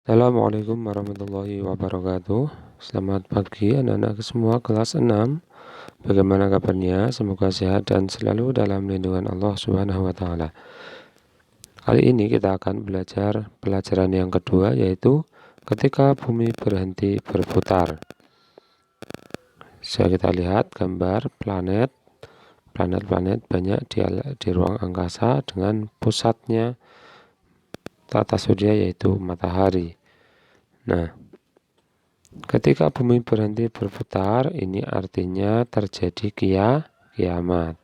Assalamualaikum warahmatullahi wabarakatuh. Selamat pagi anak-anak semua kelas 6. Bagaimana kabarnya? Semoga sehat dan selalu dalam lindungan Allah Subhanahu wa taala. Kali ini kita akan belajar pelajaran yang kedua, yaitu ketika bumi berhenti berputar. Bisa kita lihat gambar planet. Planet-planet banyak di ruang angkasa dengan pusatnya tata surya yaitu matahari. Nah, ketika bumi berhenti berputar, ini artinya terjadi kiamat.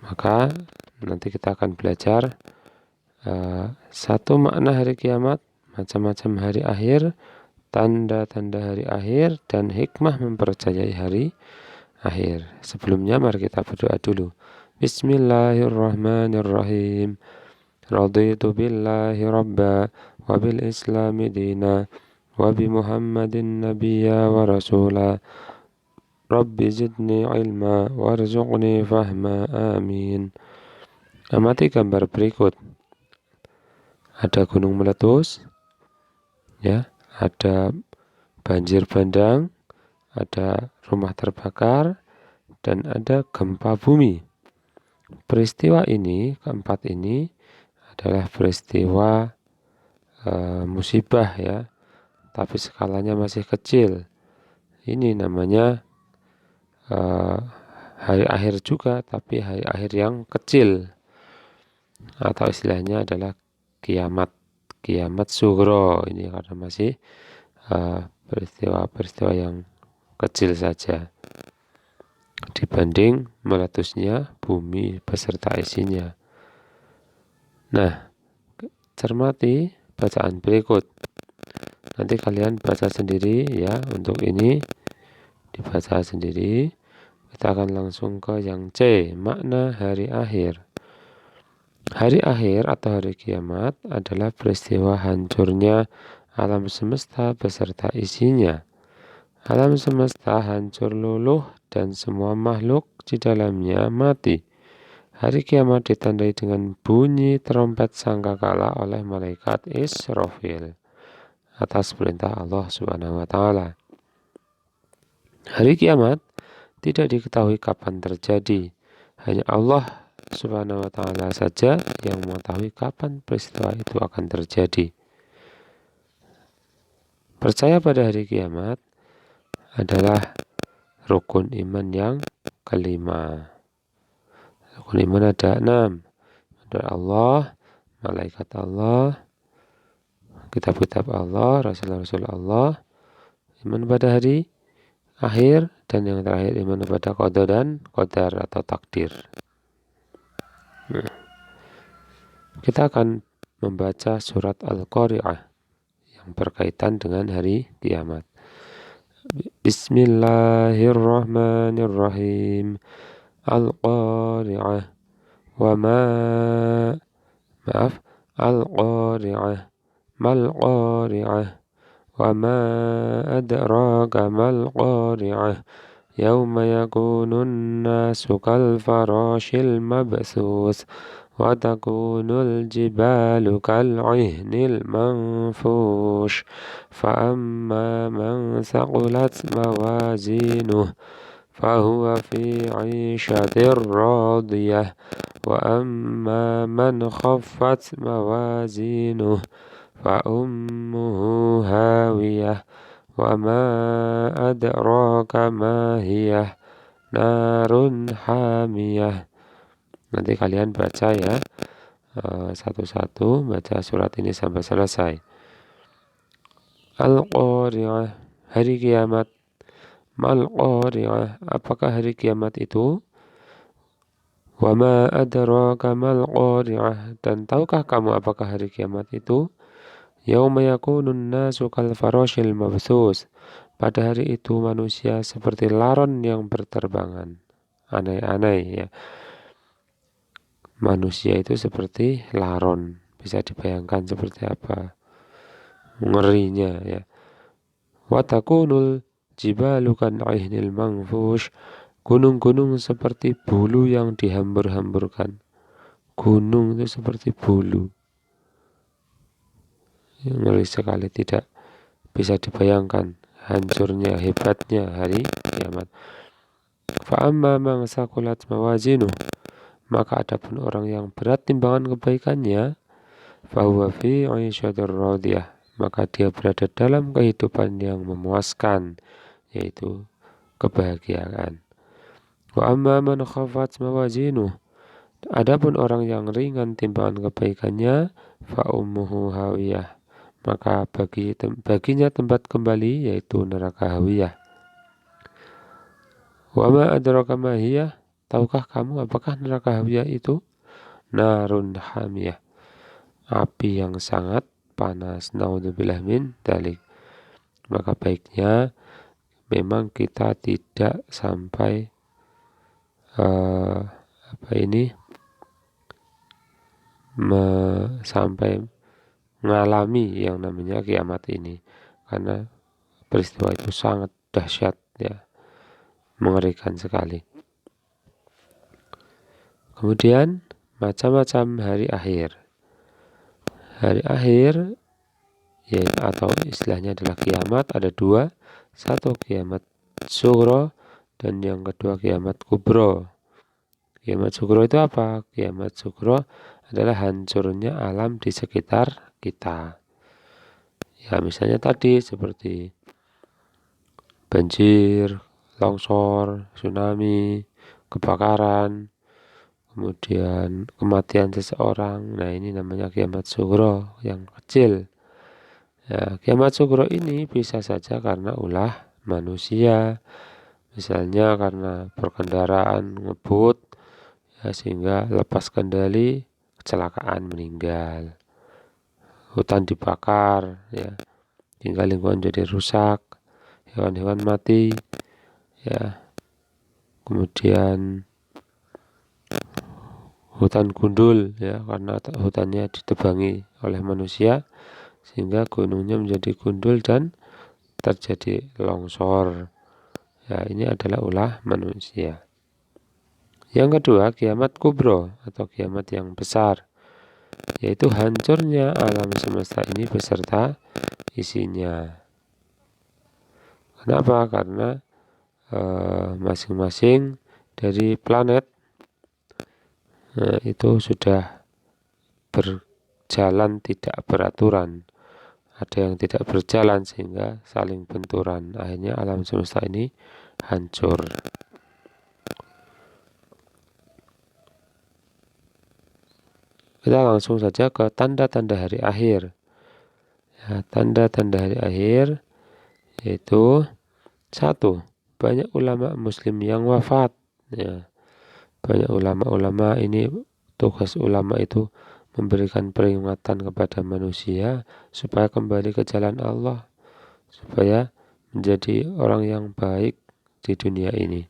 Maka nanti kita akan belajar satu makna hari kiamat, macam-macam hari akhir, tanda-tanda hari akhir, dan hikmah mempercayai hari akhir. Sebelumnya mari kita berdoa dulu. Bismillahirrahmanirrahim. Raditu billahi rabba wa bil islami dina wa bi muhammadin nabiyya wa rasula. Rabbi zidni ilma warzuqni fahma, amin. Amati gambar berikut. Ada gunung meletus, ya, ada banjir bandang, ada rumah terbakar, dan ada gempa bumi. Peristiwa ini, keempat ini adalah peristiwa musibah, ya, tapi skalanya masih kecil. Ini namanya hari akhir juga, tapi hari akhir yang kecil, atau istilahnya adalah kiamat sugro. Ini karena masih peristiwa-peristiwa yang kecil saja dibanding meletusnya bumi beserta isinya. Nah, cermati bacaan berikut. Nanti kalian baca sendiri, ya. Untuk ini dibaca sendiri. Kita akan langsung ke yang C, makna hari akhir. Hari akhir atau hari kiamat adalah peristiwa hancurnya alam semesta beserta isinya. Alam semesta hancur luluh dan semua makhluk di dalamnya mati. Hari kiamat ditandai dengan bunyi trompet sangkakala oleh malaikat Israfil atas perintah Allah Subhanahu wa taala. Hari kiamat tidak diketahui kapan terjadi. Hanya Allah Subhanahu wa taala saja yang mengetahui kapan peristiwa itu akan terjadi. Percaya pada hari kiamat adalah rukun iman yang kelima. Rukun iman ada 6. Ada Allah, malaikat Allah, kitab-kitab Allah, rasul-rasul Allah, iman pada hari akhir, dan yang terakhir iman pada qada dan qadar atau takdir. Kita akan membaca surat Al-Qari'ah yang berkaitan dengan hari kiamat. Bismillahirrahmanirrahim. Al-Qari'ah Al-Qari'ah Mal-Qari'ah wa ma adraka mal-Qari'ah Yawma yakunun nasu kal-farashil mabthus wa takunul jibalu kal-'ihnil manfush fa amma man thaqulat mawazinuh fahuwa fi 'ishatir radiyah wa amma man khaffat mawazinuh fa ummuhu hawiyah wa ma adraka ma hiyah narun hamiyah. Nanti kalian baca, ya, satu-satu baca surat ini sampai selesai. Al-Qari'ah, hari kiamat. Mal-Qari'ah, apakah hari kiamat itu? Wa ma adraka mal-Qari'ah, dan tahukah kamu apakah hari kiamat itu? Yauma yakunun nasu kal-farashil mabthus, pada hari itu manusia seperti laron yang berterbangan. Aneh-aneh, ya. Manusia itu seperti laron. Bisa dibayangkan seperti apa ngerinya, ya. Wa takunul jibalu kan-'ihnil manfush, gunung-gunung seperti bulu yang dihambur-hamburkan. Gunung itu seperti bulu, ngeri sekali, tidak bisa dibayangkan hancurnya, hebatnya hari kiamat. Fa'amma man saqulat mawazinu, maka adapun orang yang berat timbangan kebaikannya, fahuwa fi 'ishatir radiyah, maka dia berada dalam kehidupan yang memuaskan, yaitu kebahagiaan. Wa amma man khafat mawazinu, adapun orang yang ringan timbangan kebaikannya, fa ummuhu hawiyah, maka baginya tempat kembali yaitu neraka hawiyah. Wa ma adraka ma hiya, tahukah kamu apakah neraka hawiyah itu? Narun hamiyah, api yang sangat panas. Naudzubillah min dzalik. Maka baiknya memang kita tidak sampai sampai mengalami yang namanya kiamat ini, karena peristiwa itu sangat dahsyat, ya, mengerikan sekali. Kemudian macam-macam hari akhir. Hari akhir, ya, atau istilahnya adalah kiamat, ada dua. Satu kiamat sughra dan yang kedua kiamat kubro. Kiamat sughra itu apa? Kiamat sughra adalah hancurnya alam di sekitar kita. Ya, misalnya tadi seperti banjir, longsor, tsunami, kebakaran, kemudian kematian seseorang. Nah, ini namanya kiamat sughra yang kecil. Ya, kiamat sughra ini bisa saja karena ulah manusia, misalnya karena berkendaraan ngebut, ya, sehingga lepas kendali, kecelakaan, meninggal. Hutan dibakar, ya, hingga lingkungan jadi rusak, hewan-hewan mati, ya. Kemudian hutan gundul, ya, karena hutannya ditebangi oleh manusia sehingga gunungnya menjadi gundul dan terjadi longsor. Ya, ini adalah ulah manusia. Yang kedua, kiamat kubro atau kiamat yang besar, yaitu hancurnya alam semesta ini beserta isinya. Kenapa? Karena masing-masing dari planet itu sudah berjalan tidak beraturan. Ada yang tidak berjalan sehingga saling benturan. Akhirnya alam semesta ini hancur. Kita langsung saja ke tanda-tanda hari akhir. Ya, tanda-tanda hari akhir yaitu satu, banyak ulama muslim yang wafat. Ya, banyak ulama-ulama ini, tugas ulama itu memberikan peringatan kepada manusia supaya kembali ke jalan Allah, supaya menjadi orang yang baik di dunia ini.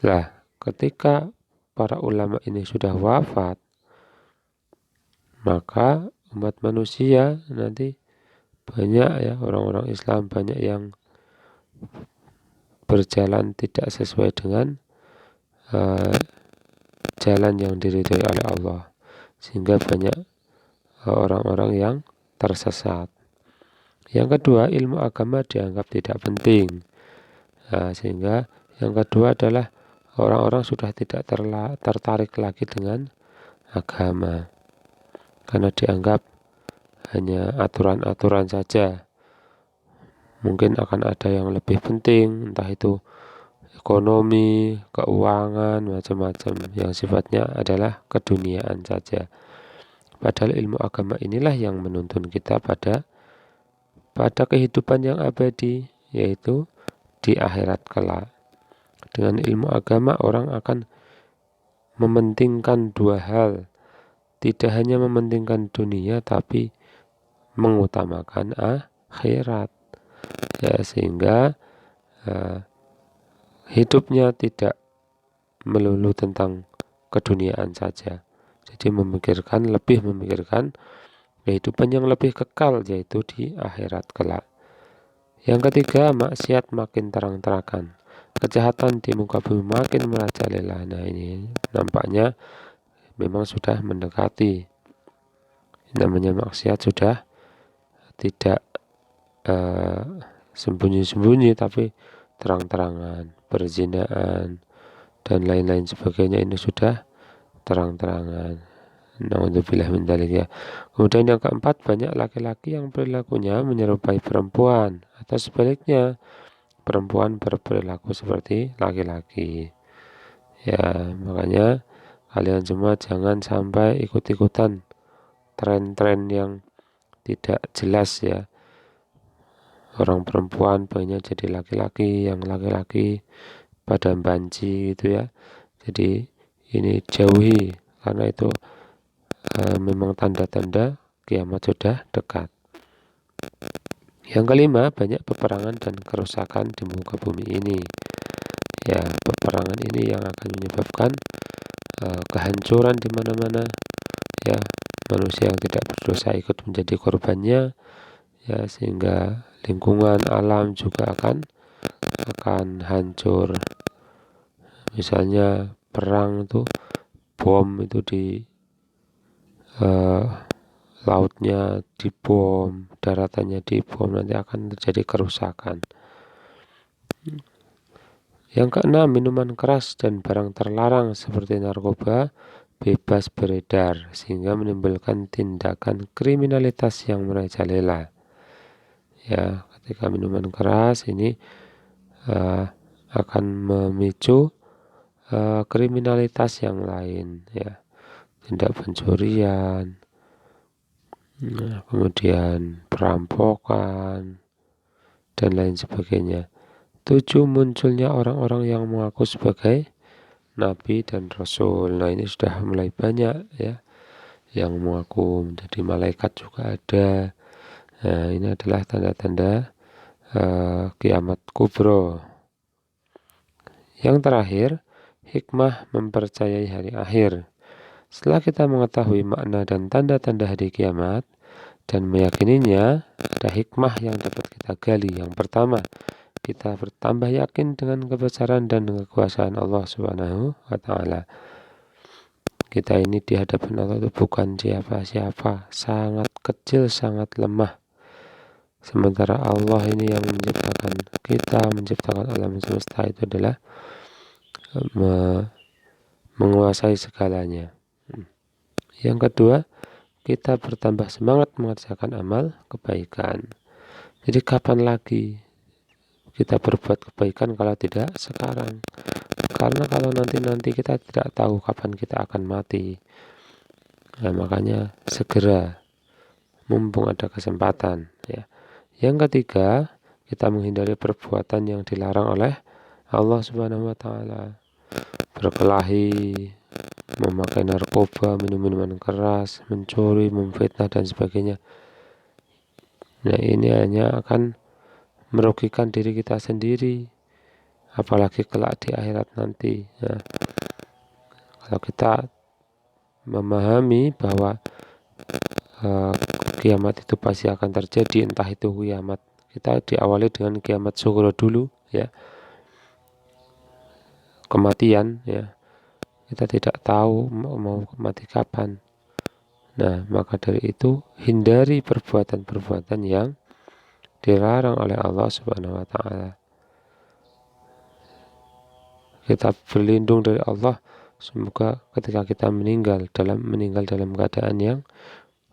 Lah, ketika para ulama ini sudah wafat, maka umat manusia nanti banyak, ya, orang-orang Islam banyak yang berjalan tidak sesuai dengan jalan yang diridhoi oleh Allah, sehingga banyak orang-orang yang tersesat. Yang kedua, ilmu agama dianggap tidak penting. Nah, sehingga yang kedua adalah orang-orang sudah tidak tertarik lagi dengan agama, karena dianggap hanya aturan-aturan saja. Mungkin akan ada yang lebih penting, entah itu ekonomi, keuangan, macam-macam yang sifatnya adalah keduniaan saja. Padahal ilmu agama inilah yang menuntun kita pada kehidupan yang abadi, yaitu di akhirat kelak. Dengan ilmu agama orang akan mementingkan dua hal, tidak hanya mementingkan dunia tapi mengutamakan akhirat, ya, sehingga hidupnya tidak melulu tentang keduniaan saja. Jadi lebih memikirkan kehidupan yang lebih kekal, yaitu di akhirat kelak. Yang ketiga, maksiat makin terang-terangan, kejahatan di muka bumi makin merajalela. Nah, ini nampaknya memang sudah mendekati. Namanya maksiat sudah tidak sembunyi-sembunyi, tapi terang-terangan, perzinaan dan lain-lain sebagainya, ini sudah terang-terangan. Naudzubillah min dzalik ya. Kemudian yang keempat, banyak laki-laki yang perilakunya menyerupai perempuan atau sebaliknya, perempuan berperilaku seperti laki-laki. Ya, makanya kalian semua jangan sampai ikut-ikutan tren-tren yang tidak jelas ya. Orang perempuan pengennya jadi laki-laki, yang laki-laki pada banci gitu ya. Jadi ini jauhi, karena itu memang tanda-tanda kiamat sudah dekat. Yang kelima, banyak peperangan dan kerusakan di muka bumi ini. Ya, peperangan ini yang akan menyebabkan kehancuran di mana-mana. Ya, manusia yang tidak berdosa ikut menjadi korbannya. Ya, sehingga lingkungan alam juga akan hancur. Misalnya perang itu, bom itu di lautnya dibom, daratannya dibom, nanti akan terjadi kerusakan. Yang keenam, minuman keras dan barang terlarang seperti narkoba bebas beredar sehingga menimbulkan tindakan kriminalitas yang merajalela. Ya, ketika minuman keras ini akan memicu kriminalitas yang lain, ya, tindak pencurian, kemudian perampokan dan lain sebagainya. 7, munculnya orang-orang yang mengaku sebagai nabi dan rasul. Nah, ini sudah mulai banyak ya, yang mengaku menjadi malaikat juga ada. Nah, ini adalah tanda-tanda kiamat kubro. Yang terakhir, hikmah mempercayai hari akhir. Setelah kita mengetahui makna dan tanda-tanda hari kiamat dan meyakininya, ada hikmah yang dapat kita gali. Yang pertama, kita bertambah yakin dengan kebesaran dan kekuasaan Allah Subhanahu wa Ta'ala. Kita ini di hadapan Allah itu bukan siapa-siapa, sangat kecil, sangat lemah. Sementara Allah ini yang menciptakan kita, menciptakan alam semesta, itu adalah menguasai segalanya. Yang kedua, kita bertambah semangat mengerjakan amal kebaikan. Jadi kapan lagi kita berbuat kebaikan kalau tidak sekarang? Karena kalau nanti kita tidak tahu kapan kita akan mati. Nah, makanya segera, mumpung ada kesempatan ya. Yang ketiga, kita menghindari perbuatan yang dilarang oleh Allah Subhanahu wa Ta'ala. Berkelahi, memakai narkoba, minum minuman keras, mencuri, memfitnah dan sebagainya. Nah, ini hanya akan merugikan diri kita sendiri, apalagi kelak di akhirat nanti. Nah, kalau kita memahami bahwa kiamat itu pasti akan terjadi, entah itu kiamat, kita diawali dengan kiamat sughra dulu ya, kematian ya, kita tidak tahu mau mati kapan. Nah, maka dari itu hindari perbuatan-perbuatan yang dilarang oleh Allah Subhanahu wa Ta'ala. Kita berlindung dari Allah, semoga ketika kita meninggal dalam keadaan yang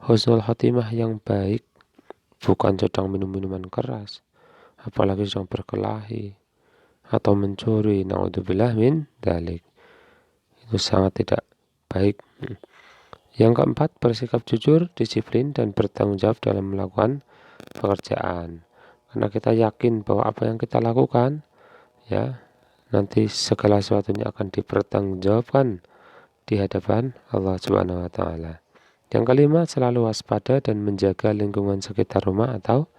husnul khotimah, yang baik, bukan sedang minum minuman keras, apalagi sedang berkelahi atau mencuri. Naudzubillah min dzalik. Itu sangat tidak baik. Yang keempat, bersikap jujur, disiplin, dan bertanggung jawab dalam melakukan pekerjaan. Karena kita yakin bahwa apa yang kita lakukan, ya, nanti segala sesuatunya akan dipertanggungjawabkan di hadapan Allah Subhanahu wa Ta'ala. Yang kelima, selalu waspada dan menjaga lingkungan sekitar rumah atau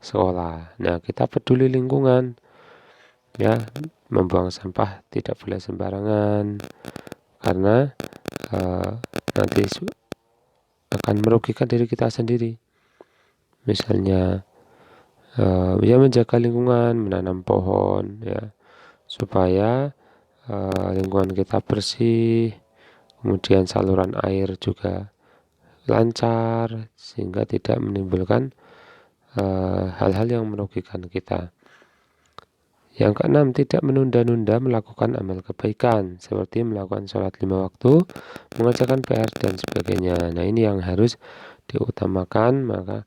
sekolah. Nah, kita peduli lingkungan, ya, membuang sampah tidak boleh sembarangan, karena nanti akan merugikan diri kita sendiri. Misalnya ya, menjaga lingkungan, menanam pohon ya, supaya lingkungan kita bersih. Kemudian saluran air juga lancar sehingga tidak menimbulkan hal-hal yang merugikan kita. Yang keenam, tidak menunda-nunda melakukan amal kebaikan seperti melakukan sholat 5 waktu, mengerjakan PR dan sebagainya. Nah, ini yang harus diutamakan. Maka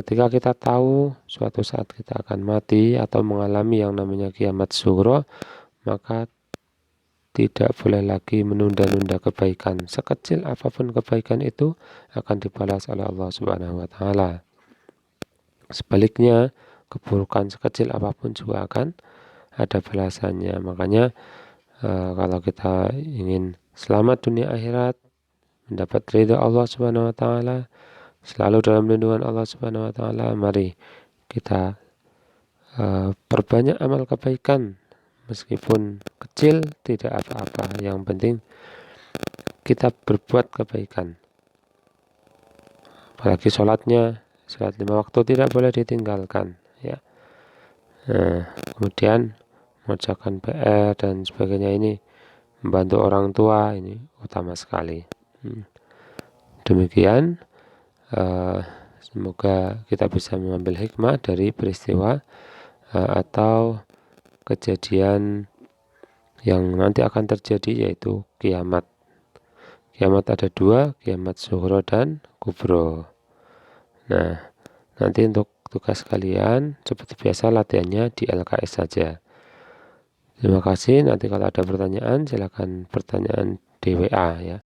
ketika kita tahu suatu saat kita akan mati atau mengalami yang namanya kiamat sughra, maka tidak boleh lagi menunda-nunda kebaikan. Sekecil apapun kebaikan itu akan dibalas oleh Allah Subhanahu wa taala. Sebaliknya, keburukan sekecil apapun juga akan ada balasannya. Makanya kalau kita ingin selamat dunia akhirat, mendapat ridha Allah Subhanahu wa taala, selalu dalam lindungan Allah Subhanahu wa taala, mari kita perbanyak amal kebaikan. Meskipun kecil tidak apa-apa, yang penting kita berbuat kebaikan. Apalagi sholat 5 waktu tidak boleh ditinggalkan, ya. Nah, kemudian mengerjakan PR dan sebagainya, ini membantu orang tua, ini utama sekali. Demikian, semoga kita bisa mengambil hikmah dari peristiwa atau kejadian yang nanti akan terjadi, yaitu kiamat. Kiamat ada 2, kiamat sughra dan kubro. Nah, nanti untuk tugas kalian seperti biasa latihannya di LKS saja. Terima kasih. Nanti kalau ada pertanyaan silakan pertanyaan di WA ya.